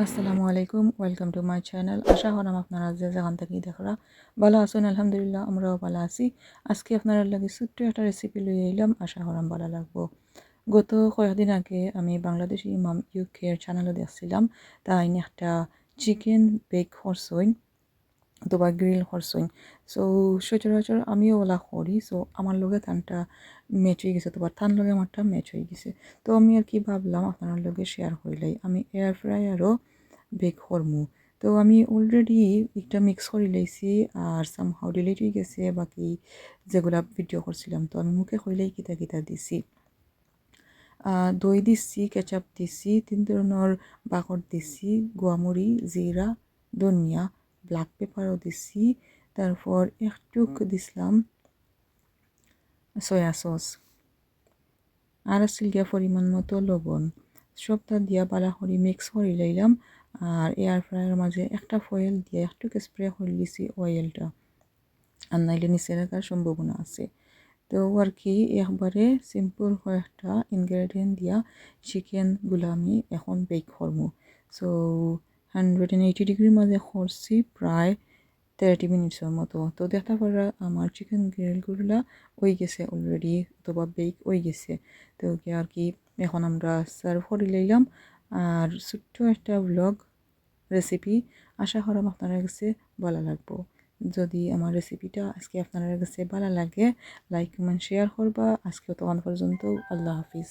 আসসালামু আলাইকুম, welcome to my channel. আশা করাম আপনারা যে যেখান থেকে দেখরা ভালো আছেন। আলহামদুলিল্লাহ আমরাও ভালো আছি। আজকে আপনারা লাগে ছোট্ট একটা রেসিপি লই এলাম, আশা করাম ভালো লাগবো। গত কয়েকদিন আগে আমি বাংলাদেশি ইমাম ইউকের চ্যানেলে দেখছিলাম, তাই একটা চিকেন বেক করছইন অথবা গ্রিল করছইন। সো সচরাচর আমিও ওলা করি, সো আমার লগে তানটা ম্যাচ হয়ে গেছে, অথবা তার লগে আমারটা ম্যাচ হয়ে গেছে। তো আমি আর কি ভাবলাম আপনার লগে শেয়ার করিলাই। আমি এয়ার ফ্রায়ারও বেক করমু। তো আমি অলরেডি একটা মিক্স করে লাইছি, আর সামহাও ডিলিট হয়ে গেছে বাকি যেগুলা ভিডিও করছিলাম। তো আমি মুখে কইলেই কিতা কিতা দিছি, দই দিছি, কেচাপ দিছি, 3 ধরনের বাকর দিছি, গোয়ামরি, জিরা, ধনিয়া, ব্ল্যাক পেপারও দিছি, তারপর একটুক দিছিলাম সয়া সস, আর আছিল গিয়া পরিমাণ মতো লবণ। সবটা দিয়া বালা করে মিক্স করে লইলাম। আর এয়ার ফ্রায়ারের মাঝে একটা ফয়েল দিয়ে একটু স্প্রে করে দিছি অয়েলটা, আর নাইলে নিচে রাখার সম্ভাবনা আছে। তো আর কি একবারে সিম্পল কয়েকটা ইনগ্রেডিয়েন্ট দিয়া চিকেনগুলো আমি এখন বেক করবো। সো 180 ডিগ্রির মাঝে করছি প্রায় 30 মিনিটসের মতো। তো দেখতে পারা আমার চিকেন গ্রিলগুলা হয়ে গেছে অলরেডি, অথবা বেক হয়ে গেছে। তো আর কি এখন আমরা সার্ভ করে লইলাম। আর ছোট্ট একটা ব্লগ রেসিপি, আশা করাম আপনার কাছে ভালো লাগবো। যদি আমার রেসিপিটা আজকে আপনার কাছে ভালো লাগে, লাইক কমেন্ট শেয়ার করবা। আজকে তখন পর্যন্ত আল্লাহ হাফিজ।